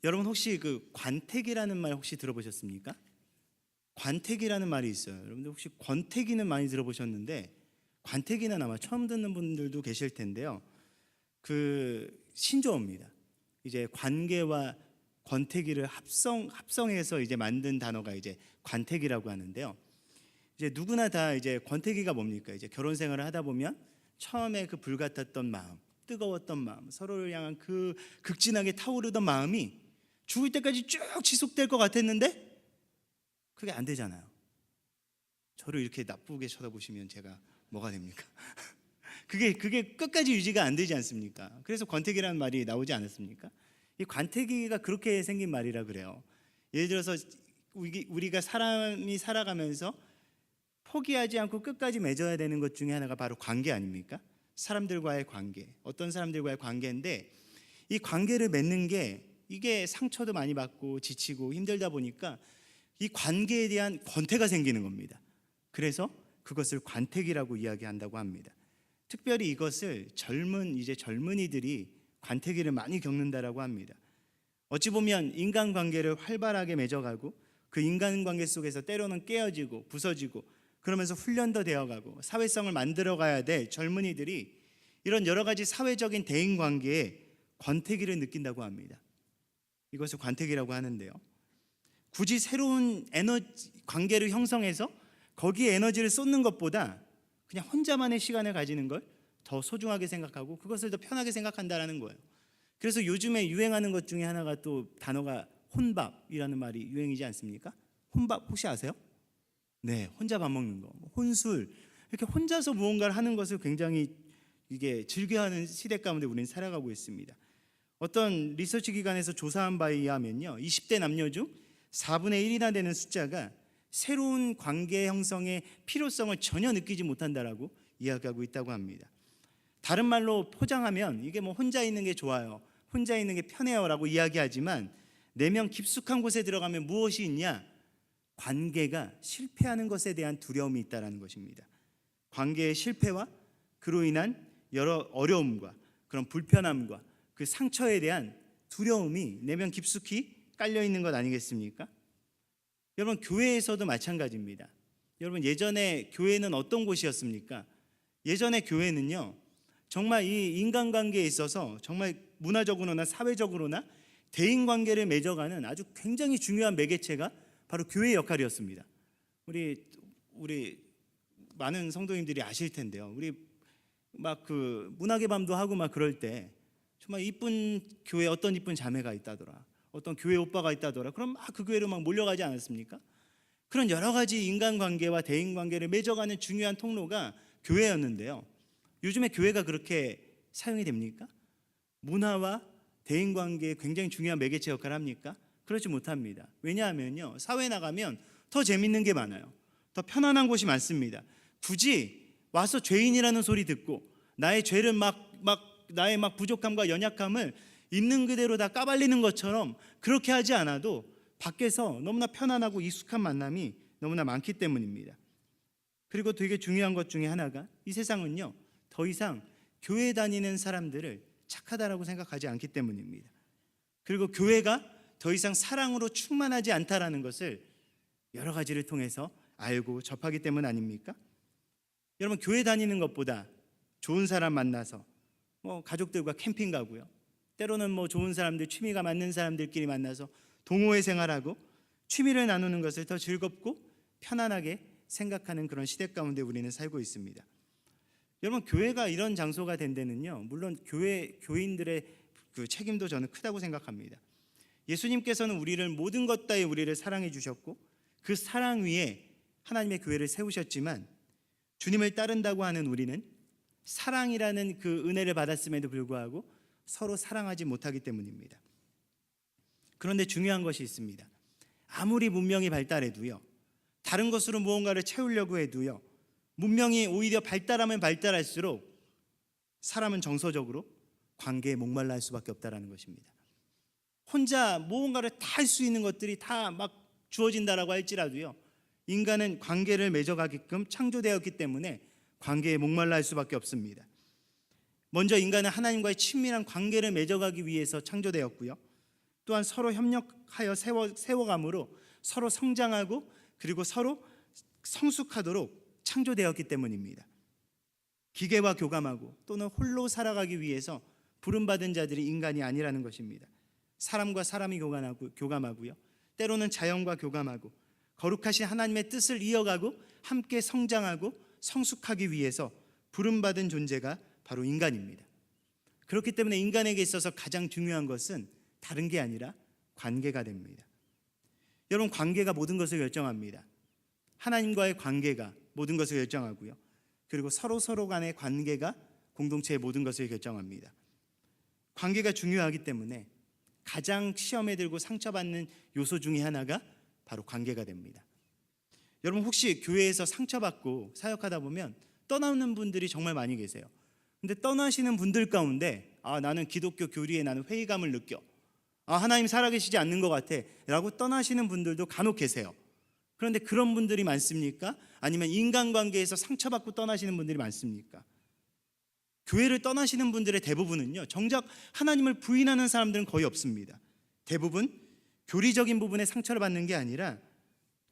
여러분 혹시 그 관택이라는 말 혹시 들어보셨습니까? 관택이라는 말이 있어요. 여러분들 혹시 권태기는 많이 들어보셨는데 관택이는 아마 처음 듣는 분들도 계실 텐데요. 그 신조어입니다. 이제 관계와 권태기를 합성해서 이제 만든 단어가 이제 관택이라고 하는데요. 이제 누구나 다 이제 권태기가 뭡니까? 이제 결혼 생활을 하다 보면 처음에 그 불같았던 마음, 뜨거웠던 마음, 서로를 향한 그 극진하게 타오르던 마음이 죽을 때까지 쭉 지속될 것 같았는데 그게 안 되잖아요. 저를 이렇게 나쁘게 쳐다보시면 제가 뭐가 됩니까? 그게 끝까지 유지가 안 되지 않습니까? 그래서 권태기라는 말이 나오지 않았습니까? 이 관태기가 그렇게 생긴 말이라 그래요. 예를 들어서 우리가 사람이 살아가면서 포기하지 않고 끝까지 맺어야 되는 것 중에 하나가 바로 관계 아닙니까? 사람들과의 관계, 어떤 사람들과의 관계인데 이 관계를 맺는 게 이게 상처도 많이 받고 지치고 힘들다 보니까 이 관계에 대한 권태가 생기는 겁니다. 그래서 그것을 관택이라고 이야기한다고 합니다. 특별히 이것을 젊은이들이 관태기를 많이 겪는다라고 합니다. 어찌 보면 인간관계를 활발하게 맺어가고 그 인간관계 속에서 때로는 깨어지고 부서지고 그러면서 훈련도 되어가고 사회성을 만들어가야 될 젊은이들이 이런 여러 가지 사회적인 대인관계에 권태기를 느낀다고 합니다. 이것을 관택이라고 하는데요. 굳이 새로운 관계를 형성해서 거기에 에너지를 쏟는 것보다 그냥 혼자만의 시간을 가지는 걸 더 소중하게 생각하고 그것을 더 편하게 생각한다라는 거예요. 그래서 요즘에 유행하는 것 중에 하나가 또 단어가 혼밥이라는 말이 유행이지 않습니까? 혼밥 혹시 아세요? 네, 혼자 밥 먹는 거, 혼술, 이렇게 혼자서 무언가를 하는 것을 굉장히 이게 즐겨하는 시대 가운데 우리는 살아가고 있습니다. 어떤 리서치 기관에서 조사한 바에 의하면요, 20대 남녀 중 4분의 1이나 되는 숫자가 새로운 관계 형성의 필요성을 전혀 느끼지 못한다라고 이야기하고 있다고 합니다. 다른 말로 포장하면 이게 뭐 혼자 있는 게 좋아요, 혼자 있는 게 편해요라고 이야기하지만 내면 깊숙한 곳에 들어가면 무엇이 있냐? 관계가 실패하는 것에 대한 두려움이 있다는 것입니다. 관계의 실패와 그로 인한 여러 어려움과 그런 불편함과 그 상처에 대한 두려움이 내면 깊숙이 깔려 있는 것 아니겠습니까? 여러분, 교회에서도 마찬가지입니다. 여러분, 예전에 교회는 어떤 곳이었습니까? 예전에 교회는요, 정말 이 인간관계에 있어서 정말 문화적으로나 사회적으로나 대인관계를 맺어가는 아주 굉장히 중요한 매개체가 바로 교회의 역할이었습니다. 우리 많은 성도님들이 아실 텐데요. 우리 막 그 문학의 밤도 하고 막 그럴 때 정말 이쁜 교회 어떤 이쁜 자매가 있다더라, 어떤 교회 오빠가 있다더라. 그럼 막 그 교회로 막 몰려가지 않았습니까? 그런 여러 가지 인간관계와 대인관계를 맺어가는 중요한 통로가 교회였는데요. 요즘에 교회가 그렇게 사용이 됩니까? 문화와 대인관계에 굉장히 중요한 매개체 역할을 합니까? 그렇지 못합니다. 왜냐하면요, 사회에 나가면 더 재밌는 게 많아요. 더 편안한 곳이 많습니다. 굳이 와서 죄인이라는 소리 듣고 나의 죄를 나의 부족함과 연약함을 있는 그대로 다 까발리는 것처럼 그렇게 하지 않아도 밖에서 너무나 편안하고 익숙한 만남이 너무나 많기 때문입니다. 그리고 되게 중요한 것 중에 하나가 이 세상은요, 더 이상 교회 다니는 사람들을 착하다라고 생각하지 않기 때문입니다. 그리고 교회가 더 이상 사랑으로 충만하지 않다라는 것을 여러 가지를 통해서 알고 접하기 때문 아닙니까? 여러분, 교회 다니는 것보다 좋은 사람 만나서 가족들과 캠핑 가고요, 때로는 좋은 사람들, 취미가 맞는 사람들끼리 만나서 동호회 생활하고 취미를 나누는 것을 더 즐겁고 편안하게 생각하는 그런 시대 가운데 우리는 살고 있습니다. 여러분, 교회가 이런 장소가 된 데는요, 물론 교인들의 그 책임도 저는 크다고 생각합니다. 예수님께서는 우리를 모든 것 다해 우리를 사랑해 주셨고 그 사랑 위에 하나님의 교회를 세우셨지만 주님을 따른다고 하는 우리는 사랑이라는 그 은혜를 받았음에도 불구하고 서로 사랑하지 못하기 때문입니다. 그런데 중요한 것이 있습니다. 아무리 문명이 발달해도요, 다른 것으로 무언가를 채우려고 해도요, 문명이 오히려 발달하면 발달할수록 사람은 정서적으로 관계에 목말라 할 수밖에 없다는 것입니다. 혼자 무언가를 다 할 수 있는 것들이 다 막 주어진다라고 할지라도요, 인간은 관계를 맺어가게끔 창조되었기 때문에 관계에 목말라 할 수밖에 없습니다. 먼저 인간은 하나님과의 친밀한 관계를 맺어가기 위해서 창조되었고요, 또한 서로 협력하여 세워감으로 서로 성장하고 그리고 서로 성숙하도록 창조되었기 때문입니다. 기계와 교감하고 또는 홀로 살아가기 위해서 부름받은 자들이 인간이 아니라는 것입니다. 사람과 사람이 교감하고요. 때로는 자연과 교감하고 거룩하신 하나님의 뜻을 이어가고 함께 성장하고 성숙하기 위해서 부름받은 존재가 바로 인간입니다. 그렇기 때문에 인간에게 있어서 가장 중요한 것은 다른 게 아니라 관계가 됩니다. 여러분, 관계가 모든 것을 결정합니다. 하나님과의 관계가 모든 것을 결정하고요. 그리고 서로 간의 관계가 공동체의 모든 것을 결정합니다. 관계가 중요하기 때문에 가장 시험에 들고 상처받는 요소 중에 하나가 바로 관계가 됩니다. 여러분, 혹시 교회에서 상처받고 사역하다 보면 떠나는 분들이 정말 많이 계세요. 근데 떠나시는 분들 가운데 나는 기독교 교리에 나는 회의감을 느껴, 하나님 살아계시지 않는 것 같아 라고 떠나시는 분들도 간혹 계세요. 그런데 그런 분들이 많습니까? 아니면 인간관계에서 상처받고 떠나시는 분들이 많습니까? 교회를 떠나시는 분들의 대부분은요, 정작 하나님을 부인하는 사람들은 거의 없습니다. 대부분 교리적인 부분에 상처를 받는 게 아니라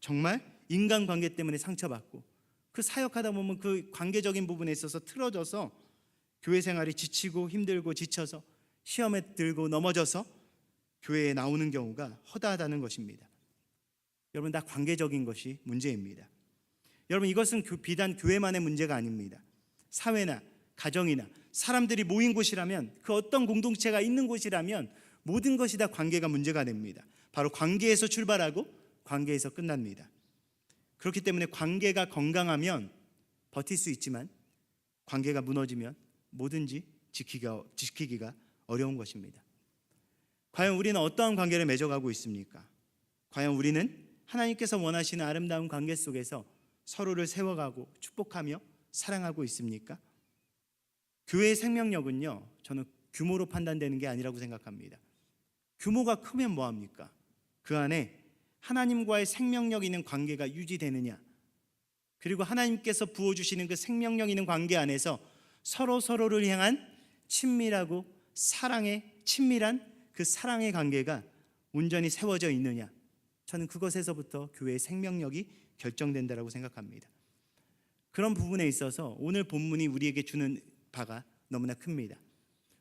정말 인간관계 때문에 상처받고 그 사역하다 보면 그 관계적인 부분에 있어서 틀어져서 교회 생활이 지치고 힘들고 지쳐서 시험에 들고 넘어져서 교회에 나오는 경우가 허다하다는 것입니다. 여러분, 다 관계적인 것이 문제입니다. 여러분, 이것은 비단 교회만의 문제가 아닙니다. 사회나 가정이나 사람들이 모인 곳이라면, 그 어떤 공동체가 있는 곳이라면 모든 것이 다 관계가 문제가 됩니다. 바로 관계에서 출발하고 관계에서 끝납니다. 그렇기 때문에 관계가 건강하면 버틸 수 있지만 관계가 무너지면 뭐든지 지키기가 어려운 것입니다. 과연 우리는 어떠한 관계를 맺어가고 있습니까? 과연 우리는 하나님께서 원하시는 아름다운 관계 속에서 서로를 세워가고 축복하며 사랑하고 있습니까? 교회의 생명력은요, 저는 규모로 판단되는 게 아니라고 생각합니다. 규모가 크면 뭐합니까? 그 안에 하나님과의 생명력 있는 관계가 유지되느냐, 그리고 하나님께서 부어주시는 그 생명력 있는 관계 안에서 서로를 향한 친밀하고 친밀한 그 사랑의 관계가 온전히 세워져 있느냐, 저는 그것에서부터 교회의 생명력이 결정된다고 생각합니다. 그런 부분에 있어서 오늘 본문이 우리에게 주는 바가 너무나 큽니다.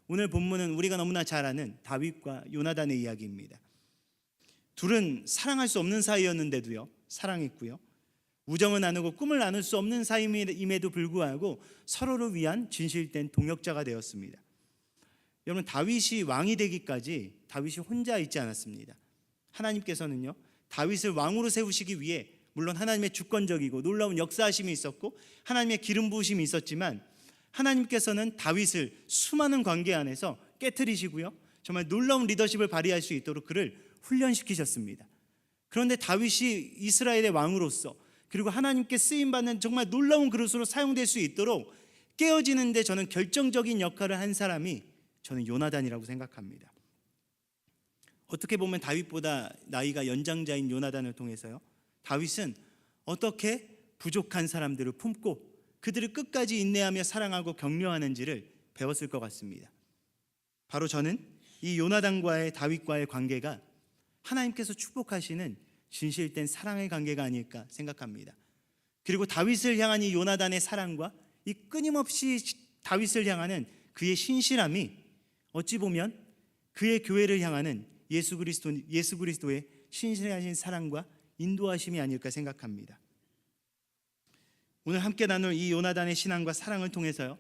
오늘 본문은 우리가 너무나 잘 아는 다윗과 요나단의 이야기입니다. 둘은 사랑할 수 없는 사이였는데도요, 사랑했고요. 우정을 나누고 꿈을 나눌 수 없는 사이임에도 불구하고 서로를 위한 진실된 동역자가 되었습니다. 여러분, 다윗이 왕이 되기까지 다윗이 혼자 있지 않았습니다. 하나님께서는요, 다윗을 왕으로 세우시기 위해 물론 하나님의 주권적이고 놀라운 역사하심이 있었고 하나님의 기름 부으심이 있었지만, 하나님께서는 다윗을 수많은 관계 안에서 깨트리시고요, 정말 놀라운 리더십을 발휘할 수 있도록 그를 훈련시키셨습니다. 그런데 다윗이 이스라엘의 왕으로서, 그리고 하나님께 쓰임받는 정말 놀라운 그릇으로 사용될 수 있도록 깨어지는데 저는 결정적인 역할을 한 사람이 저는 요나단이라고 생각합니다. 어떻게 보면 다윗보다 나이가 연장자인 요나단을 통해서요, 다윗은 어떻게 부족한 사람들을 품고 그들을 끝까지 인내하며 사랑하고 격려하는지를 배웠을 것 같습니다. 바로 저는 이 요나단과의 다윗과의 관계가 하나님께서 축복하시는 진실된 사랑의 관계가 아닐까 생각합니다. 그리고 다윗을 향한 이 요나단의 사랑과 이 끊임없이 다윗을 향하는 그의 신실함이 어찌 보면 그의 교회를 향하는 예수 그리스도의 신실하신 사랑과 인도하심이 아닐까 생각합니다. 오늘 함께 나눌 이 요나단의 신앙과 사랑을 통해서요,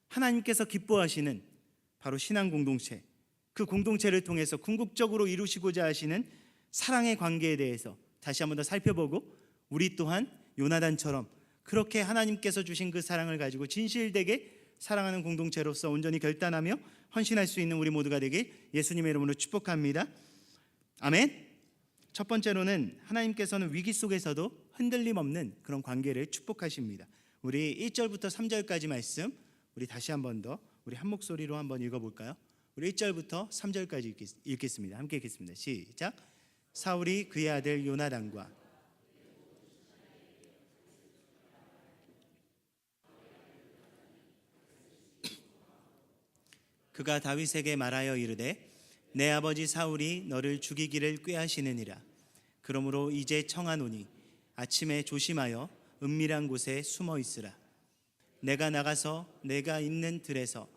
하나님께서 기뻐하시는 바로 신앙 공동체, 그 공동체를 통해서 궁극적으로 이루시고자 하시는 사랑의 관계에 대해서 다시 한번 더 살펴보고, 우리 또한 요나단처럼 그렇게 하나님께서 주신 그 사랑을 가지고 진실되게 사랑하는 공동체로서 온전히 결단하며 헌신할 수 있는 우리 모두가 되길 예수님의 이름으로 축복합니다. 아멘. 첫 번째로는 하나님께서는 위기 속에서도 흔들림 없는 그런 관계를 축복하십니다. 우리 1절부터 3절까지 말씀 우리 다시 한번 더 우리 한 목소리로 한번 읽어볼까요? 우리 1절부터 3절까지 읽겠습니다. 함께 읽겠습니다. 시작. 사울이 그의 아들 요나단과 그가 다윗에게 말하여 이르되 내 아버지 사울이 너를 죽이기를 꾀하시느니라. 그러므로 이제 청하노니 아침에 조심하여 은밀한 곳에 숨어 있으라. 내가 나가서 내가 있는 들에서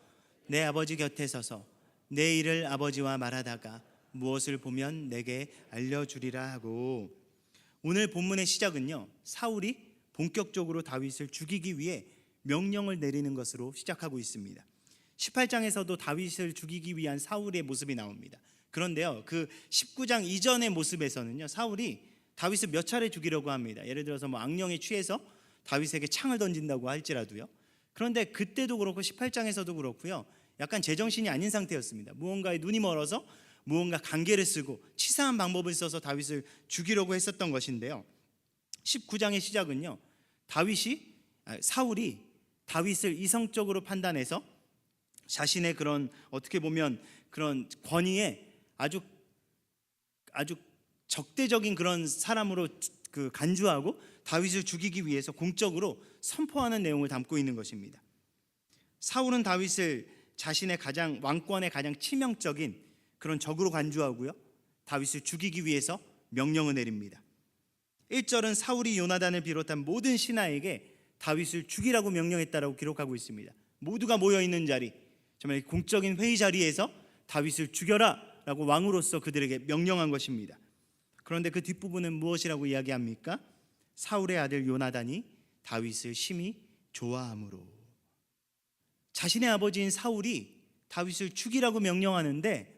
내 아버지 곁에 서서 내 일을 아버지와 말하다가 무엇을 보면 내게 알려주리라 하고, 오늘 본문의 시작은요, 사울이 본격적으로 다윗을 죽이기 위해 명령을 내리는 것으로 시작하고 있습니다. 18장에서도 다윗을 죽이기 위한 사울의 모습이 나옵니다. 그런데요, 그 19장 이전의 모습에서는요, 사울이 다윗을 몇 차례 죽이려고 합니다. 예를 들어서 악령에 취해서 다윗에게 창을 던진다고 할지라도요. 그런데 그때도 그렇고 18장에서도 그렇고요, 약간 제정신이 아닌 상태였습니다. 무언가에 눈이 멀어서 무언가 관계를 쓰고 치사한 방법을 써서 다윗을 죽이려고 했었던 것인데요, 19장의 시작은요, 사울이 다윗을 이성적으로 판단해서 자신의 그런, 어떻게 보면 그런 권위에 아주 적대적인 그런 사람으로 간주하고 다윗을 죽이기 위해서 공적으로 선포하는 내용을 담고 있는 것입니다. 사울은 다윗을 자신의 왕권의 가장 치명적인 그런 적으로 간주하고요, 다윗을 죽이기 위해서 명령을 내립니다. 1절은 사울이 요나단을 비롯한 모든 신하에게 다윗을 죽이라고 명령했다라고 기록하고 있습니다. 모두가 모여있는 자리, 정말 공적인 회의 자리에서 다윗을 죽여라 라고 왕으로서 그들에게 명령한 것입니다. 그런데 그 뒷부분은 무엇이라고 이야기합니까? 사울의 아들 요나단이 다윗을 심히 좋아함으로. 자신의 아버지인 사울이 다윗을 죽이라고 명령하는데,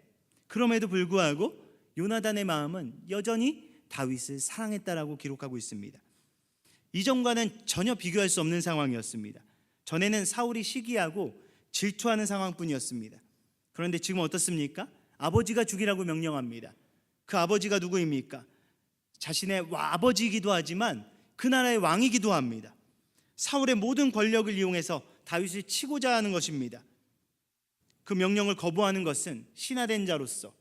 그럼에도 불구하고 요나단의 마음은 여전히 다윗을 사랑했다라고 기록하고 있습니다. 이전과는 전혀 비교할 수 없는 상황이었습니다. 전에는 사울이 시기하고 질투하는 상황뿐이었습니다. 그런데 지금 어떻습니까? 아버지가 죽이라고 명령합니다. 그 아버지가 누구입니까? 자신의 아버지이기도 하지만 그 나라의 왕이기도 합니다. 사울의 모든 권력을 이용해서 다윗을 치고자 하는 것입니다. 그 명령을 거부하는 것은 신하된 자로서,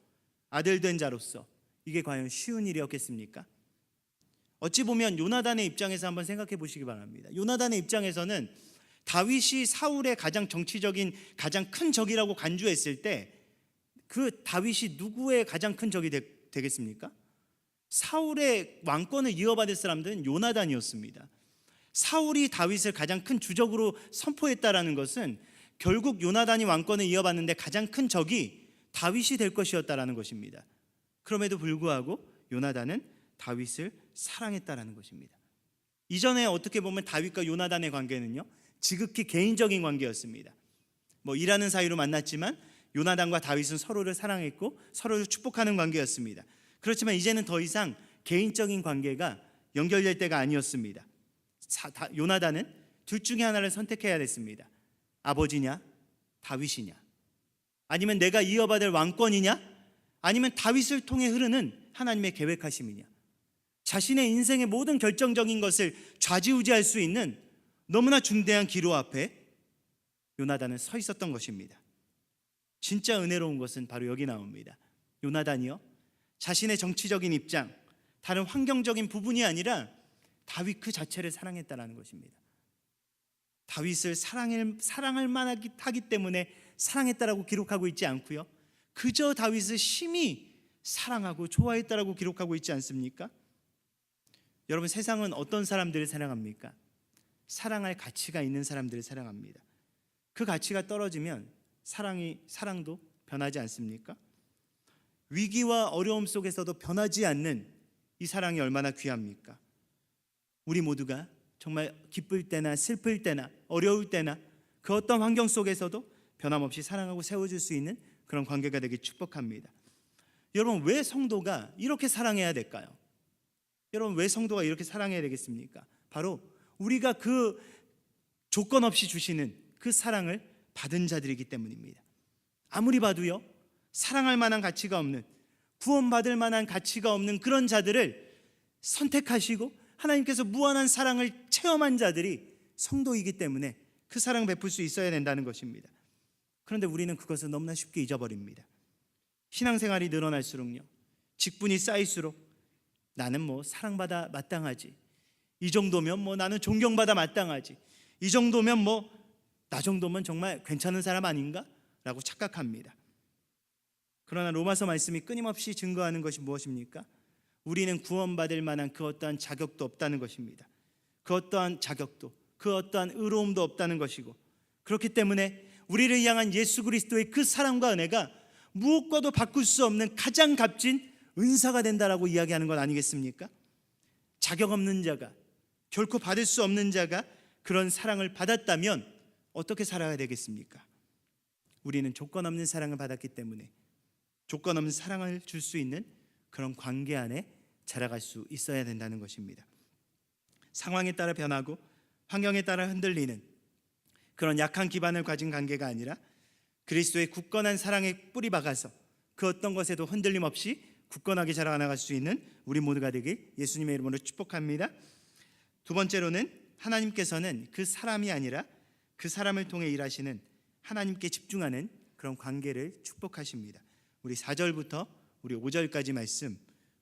아들된 자로서 이게 과연 쉬운 일이었겠습니까? 어찌 보면 요나단의 입장에서 한번 생각해 보시기 바랍니다. 요나단의 입장에서는 다윗이 사울의 가장 정치적인 가장 큰 적이라고 간주했을 때, 그 다윗이 누구의 가장 큰 적이 되겠습니까? 사울의 왕권을 이어받을 사람들은 요나단이었습니다. 사울이 다윗을 가장 큰 주적으로 선포했다라는 것은 결국 요나단이 왕권을 이어받는데 가장 큰 적이 다윗이 될 것이었다라는 것입니다. 그럼에도 불구하고 요나단은 다윗을 사랑했다라는 것입니다. 이전에 어떻게 보면 다윗과 요나단의 관계는요, 지극히 개인적인 관계였습니다. 일하는 사이로 만났지만 요나단과 다윗은 서로를 사랑했고 서로를 축복하는 관계였습니다. 그렇지만 이제는 더 이상 개인적인 관계가 연결될 때가 아니었습니다. 요나단은 둘 중에 하나를 선택해야 됐습니다. 아버지냐, 다윗이냐, 아니면 내가 이어받을 왕권이냐, 아니면 다윗을 통해 흐르는 하나님의 계획하심이냐. 자신의 인생의 모든 결정적인 것을 좌지우지할 수 있는 너무나 중대한 기로 앞에 요나단은 서 있었던 것입니다. 진짜 은혜로운 것은 바로 여기 나옵니다. 요나단이요, 자신의 정치적인 입장, 다른 환경적인 부분이 아니라 다윗 그 자체를 사랑했다는 것입니다. 다윗을 사랑할 만하기 때문에 사랑했다라고 기록하고 있지 않고요, 그저 다윗을 심히 사랑하고 좋아했다라고 기록하고 있지 않습니까? 여러분, 세상은 어떤 사람들을 사랑합니까? 사랑할 가치가 있는 사람들을 사랑합니다. 그 가치가 떨어지면 사랑도 변하지 않습니까? 위기와 어려움 속에서도 변하지 않는 이 사랑이 얼마나 귀합니까? 우리 모두가 정말 기쁠 때나 슬플 때나 어려울 때나 그 어떤 환경 속에서도 변함없이 사랑하고 세워줄 수 있는 그런 관계가 되길 축복합니다. 여러분, 왜 성도가 이렇게 사랑해야 될까요? 여러분, 왜 성도가 이렇게 사랑해야 되겠습니까? 바로 우리가 그 조건 없이 주시는 그 사랑을 받은 자들이기 때문입니다. 아무리 봐도요, 사랑할 만한 가치가 없는, 구원받을 만한 가치가 없는 그런 자들을 선택하시고 하나님께서 무한한 사랑을 체험한 자들이 성도이기 때문에 그 사랑 베풀 수 있어야 된다는 것입니다. 그런데 우리는 그것을 너무나 쉽게 잊어버립니다. 신앙생활이 늘어날수록요, 직분이 쌓일수록 나는 사랑받아 마땅하지, 이 정도면 나는 존경받아 마땅하지, 이 정도면 나 정도면 정말 괜찮은 사람 아닌가? 라고 착각합니다. 그러나 로마서 말씀이 끊임없이 증거하는 것이 무엇입니까? 우리는 구원받을 만한 그 어떠한 자격도 없다는 것입니다. 그 어떠한 자격도, 그 어떠한 의로움도 없다는 것이고, 그렇기 때문에 우리를 향한 예수 그리스도의 그 사랑과 은혜가 무엇과도 바꿀 수 없는 가장 값진 은사가 된다라고 이야기하는 것 아니겠습니까? 자격 없는 자가, 결코 받을 수 없는 자가 그런 사랑을 받았다면 어떻게 살아야 되겠습니까? 우리는 조건 없는 사랑을 받았기 때문에 조건 없는 사랑을 줄 수 있는 그런 관계 안에 자라갈 수 있어야 된다는 것입니다. 상황에 따라 변하고 환경에 따라 흔들리는 그런 약한 기반을 가진 관계가 아니라 그리스도의 굳건한 사랑에 뿌리 박아서 그 어떤 것에도 흔들림 없이 굳건하게 자라나갈 수 있는 우리 모두가 되길 예수님의 이름으로 축복합니다. 두 번째로는 하나님께서는 그 사람이 아니라 그 사람을 통해 일하시는 하나님께 집중하는 그런 관계를 축복하십니다. 우리 4절부터 우리 5절까지 말씀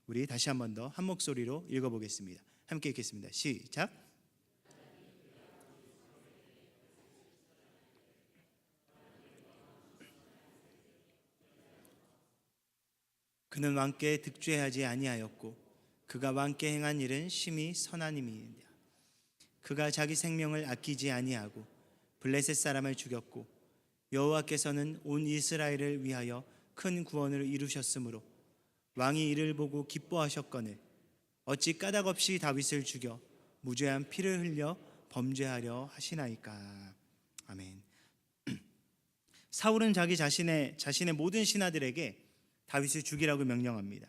우리 다시 한 번 더 한 목소리로 읽어보겠습니다. 함께 읽겠습니다. 시작. 그는 왕께 득죄하지 아니하였고 그가 왕께 행한 일은 심히 선하님이니라. 그가 자기 생명을 아끼지 아니하고 블레셋 사람을 죽였고 여호와께서는 온 이스라엘을 위하여 큰 구원을 이루셨으므로 왕이 이를 보고 기뻐하셨거늘 어찌 까닭 없이 다윗을 죽여 무죄한 피를 흘려 범죄하려 하시나이까. 아멘. 사울은 자기 자신의 모든 신하들에게 다윗을 죽이라고 명령합니다.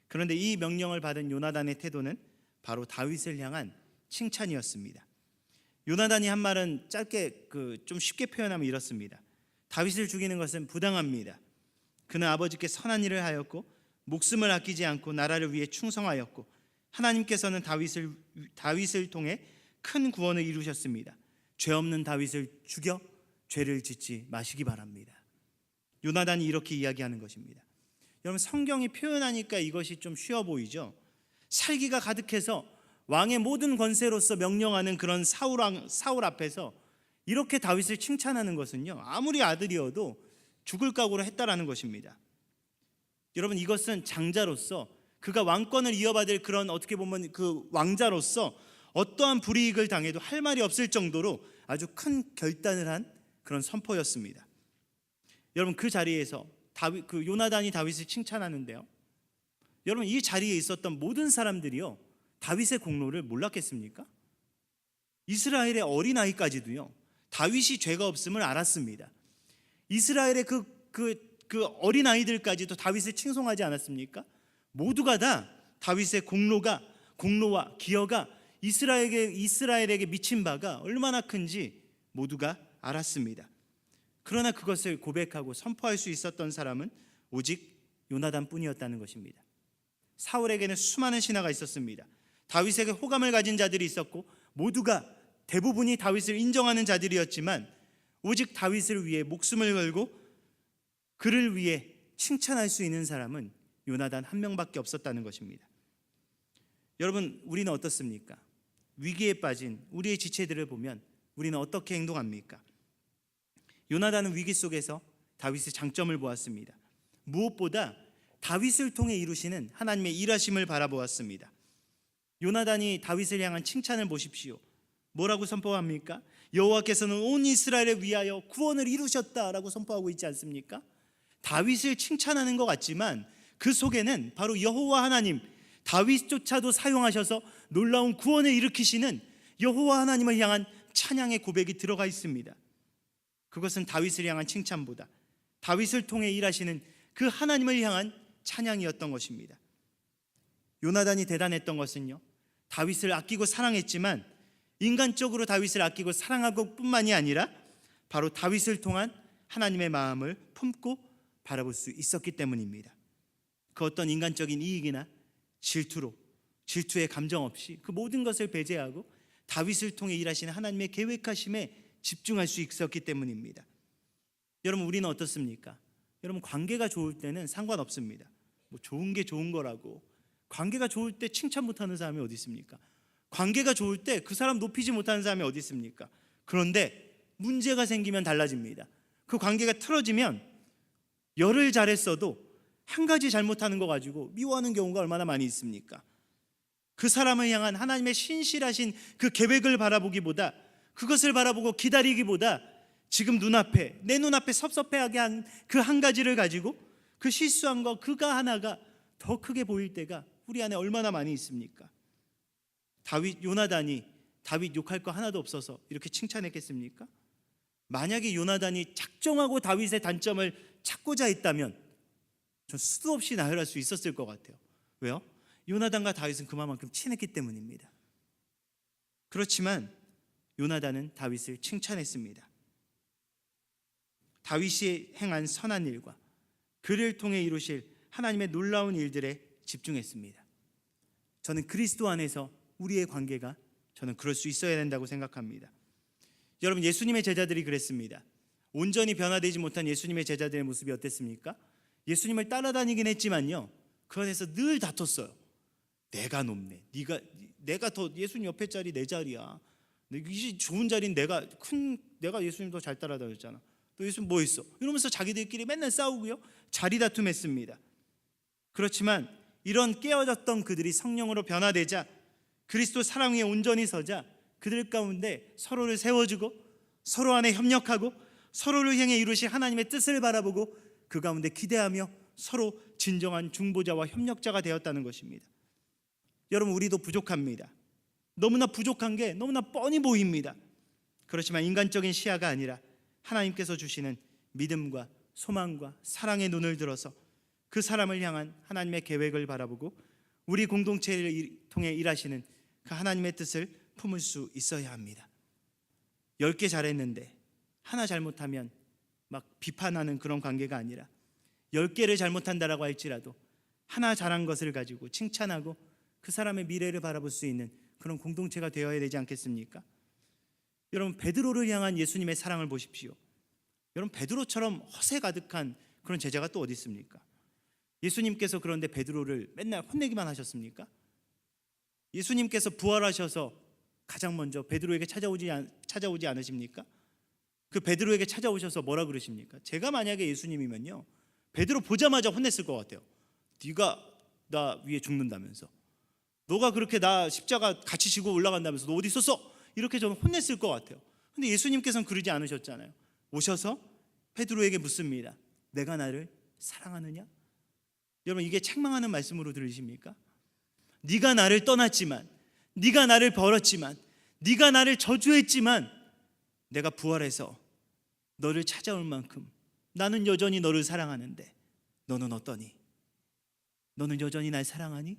그런데 이 명령을 받은 요나단의 태도는 바로 다윗을 향한 칭찬이었습니다. 요나단이 한 말은 짧게 좀 쉽게 표현하면 이렇습니다. 다윗을 죽이는 것은 부당합니다. 그는 아버지께 선한 일을 하였고 목숨을 아끼지 않고 나라를 위해 충성하였고 하나님께서는 다윗을 통해 큰 구원을 이루셨습니다. 죄 없는 다윗을 죽여 죄를 짓지 마시기 바랍니다. 요나단이 이렇게 이야기하는 것입니다. 여러분, 성경이 표현하니까 이것이 좀 쉬워 보이죠? 살기가 가득해서 왕의 모든 권세로서 명령하는 그런 사울 앞에서 이렇게 다윗을 칭찬하는 것은요, 아무리 아들이어도 죽을 각오로 했다라는 것입니다. 여러분, 이것은 장자로서 그가 왕권을 이어받을 그런 어떻게 보면 그 왕자로서 어떠한 불이익을 당해도 할 말이 없을 정도로 아주 큰 결단을 한 그런 선포였습니다. 여러분, 그 자리에서 요나단이 다윗을 칭찬하는데요, 여러분, 이 자리에 있었던 모든 사람들이요 다윗의 공로를 몰랐겠습니까? 이스라엘의 어린아이까지도요 다윗이 죄가 없음을 알았습니다. 이스라엘의 그 어린아이들까지도 다윗을 칭송하지 않았습니까? 모두가 다 다윗의 공로와 기여가 이스라엘에게 미친 바가 얼마나 큰지 모두가 알았습니다. 그러나 그것을 고백하고 선포할 수 있었던 사람은 오직 요나단뿐이었다는 것입니다. 사울에게는 수많은 신하가 있었습니다. 다윗에게 호감을 가진 자들이 있었고 모두가 대부분이 다윗을 인정하는 자들이었지만 오직 다윗을 위해 목숨을 걸고 그를 위해 칭찬할 수 있는 사람은 요나단 한 명밖에 없었다는 것입니다. 여러분, 우리는 어떻습니까? 위기에 빠진 우리의 지체들을 보면 우리는 어떻게 행동합니까? 요나단은 위기 속에서 다윗의 장점을 보았습니다. 무엇보다 다윗을 통해 이루시는 하나님의 일하심을 바라보았습니다. 요나단이 다윗을 향한 칭찬을 보십시오. 뭐라고 선포합니까? 여호와께서는 온 이스라엘을 위하여 구원을 이루셨다라고 선포하고 있지 않습니까? 다윗을 칭찬하는 것 같지만 그 속에는 바로 여호와 하나님, 다윗조차도 사용하셔서 놀라운 구원을 일으키시는 여호와 하나님을 향한 찬양의 고백이 들어가 있습니다. 그것은 다윗을 향한 칭찬보다 다윗을 통해 일하시는 그 하나님을 향한 찬양이었던 것입니다. 요나단이 대단했던 것은요, 다윗을 아끼고 사랑했지만 인간적으로 다윗을 아끼고 사랑하고 뿐만이 아니라 바로 다윗을 통한 하나님의 마음을 품고 바라볼 수 있었기 때문입니다. 그 어떤 인간적인 이익이나 질투의 감정 없이 그 모든 것을 배제하고 다윗을 통해 일하시는 하나님의 계획하심에 집중할 수 있었기 때문입니다. 여러분, 우리는 어떻습니까? 여러분, 관계가 좋을 때는 상관없습니다. 뭐 좋은 게 좋은 거라고, 관계가 좋을 때 칭찬 못하는 사람이 어디 있습니까? 관계가 좋을 때 그 사람 높이지 못하는 사람이 어디 있습니까? 그런데 문제가 생기면 달라집니다. 그 관계가 틀어지면 열을 잘했어도 한 가지 잘못하는 거 가지고 미워하는 경우가 얼마나 많이 있습니까? 그 사람을 향한 하나님의 신실하신 그 계획을 바라보기보다, 그것을 바라보고 기다리기보다 지금 눈앞에, 내 눈앞에 섭섭해하게 한 그 한 가지를 가지고 그 실수한 거 그가 하나가 더 크게 보일 때가 우리 안에 얼마나 많이 있습니까? 요나단이 다윗 욕할 거 하나도 없어서 이렇게 칭찬했겠습니까? 만약에 요나단이 작정하고 다윗의 단점을 찾고자 했다면 전 수도 없이 나열할 수 있었을 것 같아요. 왜요? 요나단과 다윗은 그만큼 친했기 때문입니다. 그렇지만 요나단은 다윗을 칭찬했습니다. 다윗이 행한 선한 일과 그를 통해 이루실 하나님의 놀라운 일들에 집중했습니다. 저는 그리스도 안에서 우리의 관계가 저는 그럴 수 있어야 된다고 생각합니다. 여러분, 예수님의 제자들이 그랬습니다. 온전히 변화되지 못한 예수님의 제자들의 모습이 어땠습니까? 예수님을 따라다니긴 했지만요, 그 안에서 늘 다퉜어요. 내가 높네, 내가 더 예수님 옆에 자리 내 자리야, 이 좋은 자리는 내가 예수님 더 잘 따라다녔잖아, 또 예수님 뭐 했어? 이러면서 자기들끼리 맨날 싸우고요, 자리 다툼했습니다. 그렇지만 이런 깨어졌던 그들이 성령으로 변화되자, 그리스도 사랑 위에 온전히 서자, 그들 가운데 서로를 세워주고 서로 안에 협력하고 서로를 향해 이루실 하나님의 뜻을 바라보고 그 가운데 기대하며 서로 진정한 중보자와 협력자가 되었다는 것입니다. 여러분, 우리도 부족합니다. 너무나 부족한 게 너무나 뻔히 보입니다. 그렇지만 인간적인 시야가 아니라 하나님께서 주시는 믿음과 소망과 사랑의 눈을 들어서 그 사람을 향한 하나님의 계획을 바라보고 우리 공동체를 통해 일하시는 그 하나님의 뜻을 품을 수 있어야 합니다. 10개 잘했는데 하나 잘못하면 막 비판하는 그런 관계가 아니라 10개를 잘못한다라고 할지라도 하나 잘한 것을 가지고 칭찬하고 그 사람의 미래를 바라볼 수 있는 그런 공동체가 되어야 되지 않겠습니까? 여러분, 베드로를 향한 예수님의 사랑을 보십시오. 여러분, 베드로처럼 허세 가득한 그런 제자가 또 어디 있습니까? 예수님께서 그런데 베드로를 맨날 혼내기만 하셨습니까? 예수님께서 부활하셔서 가장 먼저 베드로에게 찾아오지 않으십니까? 그 베드로에게 찾아오셔서 뭐라 그러십니까? 제가 만약에 예수님이면요, 베드로 보자마자 혼냈을 것 같아요. 네가 나 위에 죽는다면서, 너가 그렇게 나 십자가 같이 지고 올라간다면서 너 어디 있었어? 이렇게 저는 혼냈을 것 같아요. 근데 예수님께서는 그러지 않으셨잖아요. 오셔서 베드로에게 묻습니다. 내가 나를 사랑하느냐? 여러분, 이게 책망하는 말씀으로 들리십니까? 네가 나를 떠났지만, 네가 나를 버렸지만, 네가 나를 저주했지만 내가 부활해서 너를 찾아올 만큼 나는 여전히 너를 사랑하는데 너는 어떠니? 너는 여전히 날 사랑하니?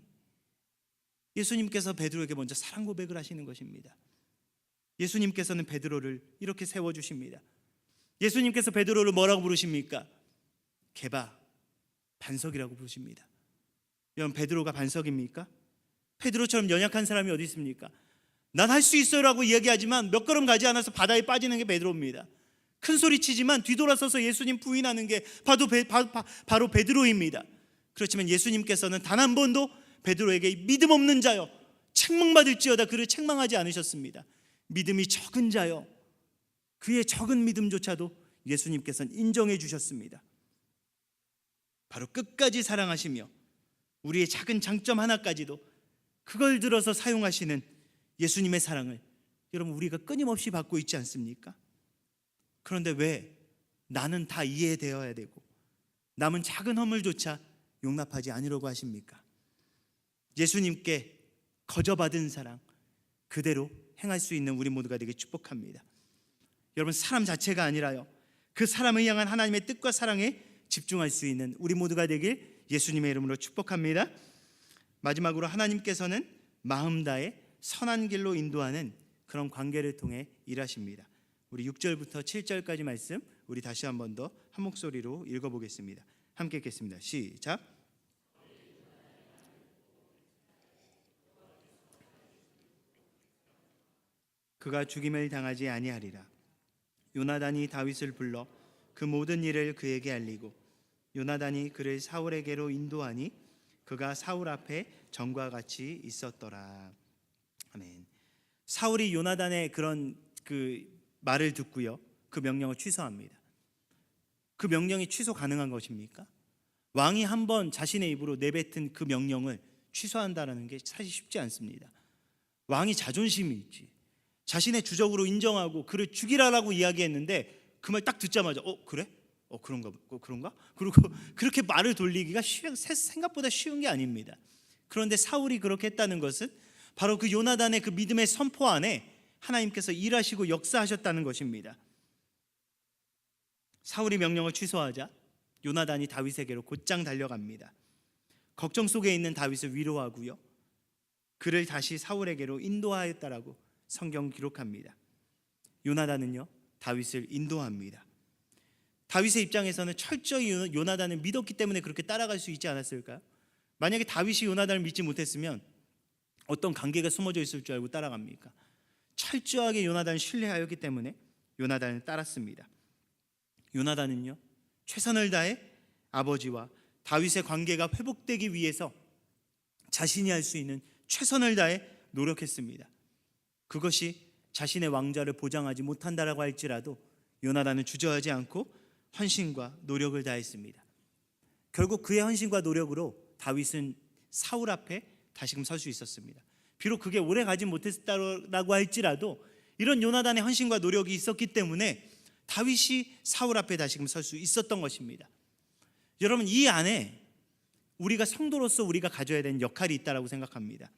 예수님께서 베드로에게 먼저 사랑 고백을 하시는 것입니다. 예수님께서는 베드로를 이렇게 세워주십니다. 예수님께서 베드로를 뭐라고 부르십니까? 게바, 반석이라고 부르십니다. 여러분, 베드로가 반석입니까? 베드로처럼 연약한 사람이 어디 있습니까? 난 할 수 있어요 라고 이야기하지만 몇 걸음 가지 않아서 바다에 빠지는 게 베드로입니다. 큰 소리 치지만 뒤돌아서서 예수님 부인하는 게 바로 베드로입니다. 그렇지만 예수님께서는 단 한 번도 베드로에게 믿음 없는 자여 책망받을지어다 그를 책망하지 않으셨습니다. 믿음이 적은 자여, 그의 적은 믿음조차도 예수님께서는 인정해 주셨습니다. 바로 끝까지 사랑하시며 우리의 작은 장점 하나까지도 그걸 들어서 사용하시는 예수님의 사랑을 여러분, 우리가 끊임없이 받고 있지 않습니까? 그런데 왜 나는 다 이해되어야 되고 남은 작은 허물조차 용납하지 않으려고 하십니까? 예수님께 거저받은 사랑 그대로 행할 수 있는 우리 모두가 되길 축복합니다. 여러분, 사람 자체가 아니라요, 그 사람을 향한 하나님의 뜻과 사랑에 집중할 수 있는 우리 모두가 되길 예수님의 이름으로 축복합니다. 마지막으로 하나님께서는 마음 다해 선한 길로 인도하는 그런 관계를 통해 일하십니다. 우리 6절부터 7절까지 말씀 우리 다시 한 번 더 한 목소리로 읽어보겠습니다. 함께 읽겠습니다. 시작. 그가 죽임을 당하지 아니하리라. 요나단이 다윗을 불러 그 모든 일을 그에게 알리고 요나단이 그를 사울에게로 인도하니 그가 사울 앞에 전과 같이 있었더라. 아멘. 사울이 요나단의 그런 그 말을 듣고요, 그 명령을 취소합니다. 그 명령이 취소 가능한 것입니까? 왕이 한번 자신의 입으로 내뱉은 그 명령을 취소한다는 게 사실 쉽지 않습니다. 왕이 자존심이 있지. 자신의 주적으로 인정하고 그를 죽이라라고 이야기했는데 그 말 딱 듣자마자 그래? 그런가? 그리고 그렇게 말을 돌리기가 생각보다 쉬운 게 아닙니다. 그런데 사울이 그렇게 했다는 것은 바로 그 요나단의 그 믿음의 선포 안에 하나님께서 일하시고 역사하셨다는 것입니다. 사울이 명령을 취소하자 요나단이 다윗에게로 곧장 달려갑니다. 걱정 속에 있는 다윗을 위로하고요, 그를 다시 사울에게로 인도하였다라고 성경 기록합니다. 요나단은요 다윗을 인도합니다. 다윗의 입장에서는 철저히 요나단을 믿었기 때문에 그렇게 따라갈 수 있지 않았을까요? 만약에 다윗이 요나단을 믿지 못했으면 어떤 관계가 숨어져 있을 줄 알고 따라갑니까? 철저하게 요나단을 신뢰하였기 때문에 요나단을 따랐습니다. 요나단은요 최선을 다해 아버지와 다윗의 관계가 회복되기 위해서 자신이 할 수 있는 최선을 다해 노력했습니다. 그것이 자신의 왕좌를 보장하지 못한다라고 할지라도 요나단은 주저하지 않고 헌신과 노력을 다했습니다. 결국 그의 헌신과 노력으로 다윗은 사울 앞에 다시금 설 수 있었습니다. 비록 그게 오래 가지 못했다라고 할지라도 이런 요나단의 헌신과 노력이 있었기 때문에 다윗이 사울 앞에 다시금 설 수 있었던 것입니다. 여러분, 이 안에 우리가 성도로서 우리가 가져야 되는 역할이 있다라고 생각합니다.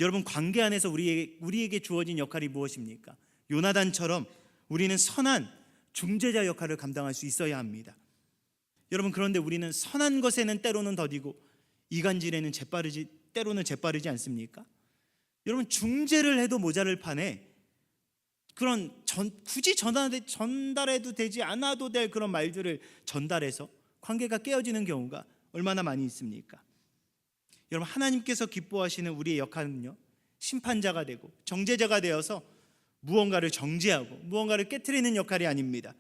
여러분, 관계 안에서 우리에게 주어진 역할이 무엇입니까? 요나단처럼 우리는 선한 중재자 역할을 감당할 수 있어야 합니다. 여러분, 그런데 우리는 선한 것에는 때로는 더디고 이간질에는 때로는 재빠르지 않습니까? 여러분, 중재를 해도 모자랄 판에 그런 굳이 전달해도 되지 않아도 될 그런 말들을 전달해서 관계가 깨어지는 경우가 얼마나 많이 있습니까? 여러분, 하나님께서 기뻐하시는 우리의 역할은요 심판자가 되고 정죄자가 되어서 무언가를 정죄하고 무언가를 깨트리는 역할이 아닙니다.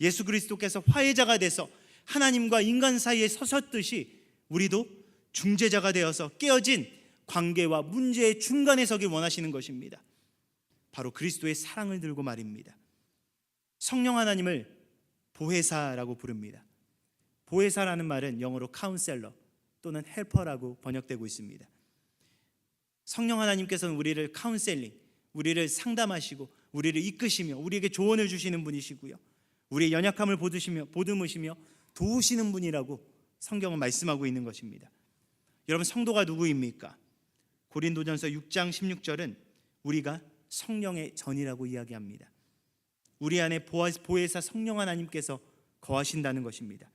예수 그리스도께서 화해자가 돼서 하나님과 인간 사이에 서셨듯이 우리도 중재자가 되어서 깨어진 관계와 문제의 중간에 서기 원하시는 것입니다. 바로 그리스도의 사랑을 들고 말입니다. 성령 하나님을 보혜사라고 부릅니다. 보혜사라는 말은 영어로 카운셀러 또는 헬퍼라고 번역되고 있습니다. 성령 하나님께서는 우리를 카운셀링, 우리를 상담하시고 우리를 이끄시며 우리에게 조언을 주시는 분이시고요, 우리의 연약함을 보듬으시며 도우시는 분이라고 성경은 말씀하고 있는 것입니다. 여러분, 성도가 누구입니까? 고린도전서 6장 16절은 우리가 성령의 전이라고 이야기합니다. 우리 안에 보혜사 성령 하나님께서 거하신다는 것입니다.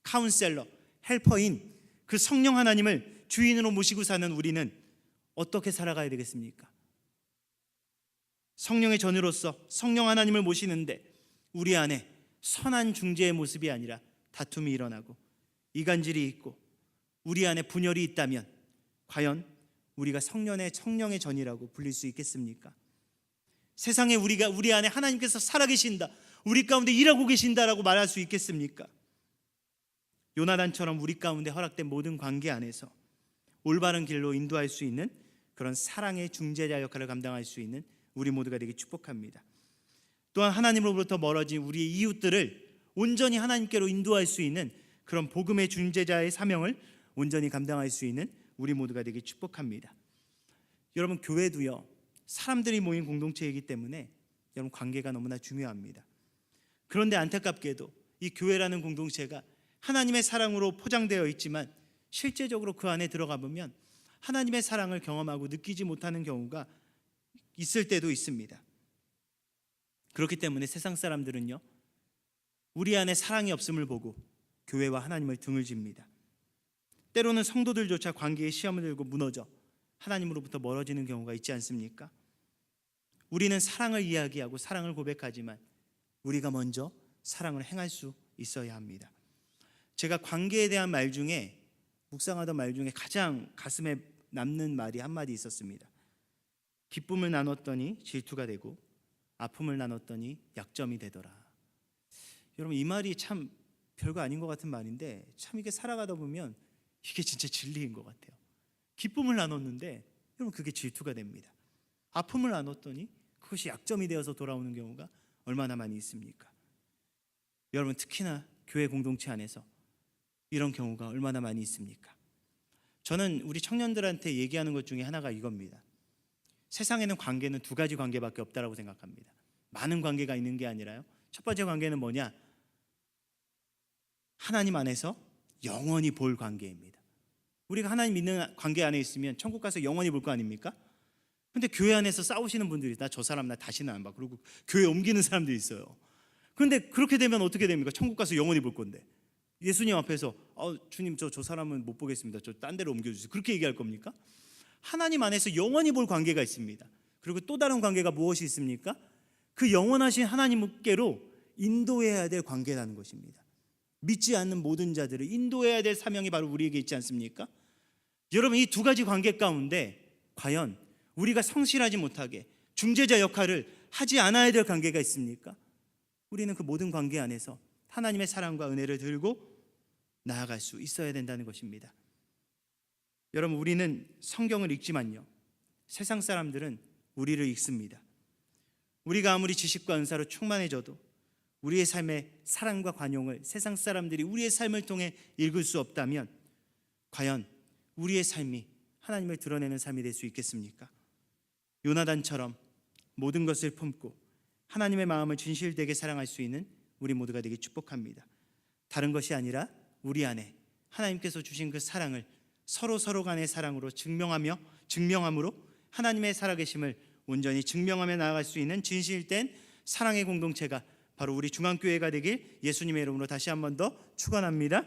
카운셀러, 헬퍼인 그 성령 하나님을 주인으로 모시고 사는 우리는 어떻게 살아가야 되겠습니까? 성령의 전으로서 성령 하나님을 모시는데 우리 안에 선한 중재의 모습이 아니라 다툼이 일어나고 이간질이 있고 우리 안에 분열이 있다면 과연 우리가 성령의 전이라고 불릴 수 있겠습니까? 세상에 우리 안에 하나님께서 살아계신다, 우리 가운데 일하고 계신다라고 말할 수 있겠습니까? 요나단처럼 우리 가운데 허락된 모든 관계 안에서 올바른 길로 인도할 수 있는 그런 사랑의 중재자 역할을 감당할 수 있는 우리 모두가 되기 축복합니다. 또한 하나님으로부터 멀어진 우리의 이웃들을 온전히 하나님께로 인도할 수 있는 그런 복음의 중재자의 사명을 온전히 감당할 수 있는 우리 모두가 되기 축복합니다. 여러분, 교회도요 사람들이 모인 공동체이기 때문에 여러분 관계가 너무나 중요합니다. 그런데 안타깝게도 이 교회라는 공동체가 하나님의 사랑으로 포장되어 있지만 실제적으로 그 안에 들어가 보면 하나님의 사랑을 경험하고 느끼지 못하는 경우가 있을 때도 있습니다. 그렇기 때문에 세상 사람들은요 우리 안에 사랑이 없음을 보고 교회와 하나님을 등을 집니다. 때로는 성도들조차 관계에 시험을 들고 무너져 하나님으로부터 멀어지는 경우가 있지 않습니까? 우리는 사랑을 이야기하고 사랑을 고백하지만 우리가 먼저 사랑을 행할 수 있어야 합니다. 제가 관계에 대한 말 중에 묵상하던 말 중에 가장 가슴에 남는 말이 한마디 있었습니다. 기쁨을 나눴더니 질투가 되고 아픔을 나눴더니 약점이 되더라. 여러분, 이 말이 참 별거 아닌 것 같은 말인데 참 이게 살아가다 보면 이게 진짜 진리인 것 같아요. 기쁨을 나눴는데 여러분 그게 질투가 됩니다. 아픔을 나눴더니 그것이 약점이 되어서 돌아오는 경우가 얼마나 많이 있습니까? 여러분, 특히나 교회 공동체 안에서 이런 경우가 얼마나 많이 있습니까? 저는 우리 청년들한테 얘기하는 것 중에 하나가 이겁니다. 세상에는 관계는 두 가지 관계밖에 없다라고 생각합니다. 많은 관계가 있는 게 아니라요. 첫 번째 관계는 뭐냐? 하나님 안에서 영원히 볼 관계입니다. 우리가 하나님 믿는 관계 안에 있으면 천국 가서 영원히 볼 거 아닙니까? 근데 교회 안에서 싸우시는 분들이 나 저 사람 나 다시는 안 봐. 그리고 교회 옮기는 사람들이 있어요. 그런데 그렇게 되면 어떻게 됩니까? 천국 가서 영원히 볼 건데 예수님 앞에서 주님 저 사람은 못 보겠습니다. 저 딴 데로 옮겨주세요. 그렇게 얘기할 겁니까? 하나님 안에서 영원히 볼 관계가 있습니다. 그리고 또 다른 관계가 무엇이 있습니까? 그 영원하신 하나님께로 인도해야 될 관계라는 것입니다. 믿지 않는 모든 자들을 인도해야 될 사명이 바로 우리에게 있지 않습니까? 여러분, 이 두 가지 관계 가운데 과연 우리가 성실하지 못하게 중재자 역할을 하지 않아야 될 관계가 있습니까? 우리는 그 모든 관계 안에서 하나님의 사랑과 은혜를 들고 나아갈 수 있어야 된다는 것입니다. 여러분, 우리는 성경을 읽지만요, 세상 사람들은 우리를 읽습니다. 우리가 아무리 지식과 은사로 충만해져도 우리의 삶의 사랑과 관용을 세상 사람들이 우리의 삶을 통해 읽을 수 없다면 과연 우리의 삶이 하나님을 드러내는 삶이 될 수 있겠습니까? 요나단처럼 모든 것을 품고 하나님의 마음을 진실되게 사랑할 수 있는 우리 모두가 되길 축복합니다. 다른 것이 아니라 우리 안에 하나님께서 주신 그 사랑을 서로 간의 사랑으로 증명함으로 하나님의 살아계심을 온전히 증명하며 나아갈 수 있는 진실된 사랑의 공동체가 바로 우리 중앙교회가 되길 예수님의 이름으로 다시 한 번 더 축원합니다.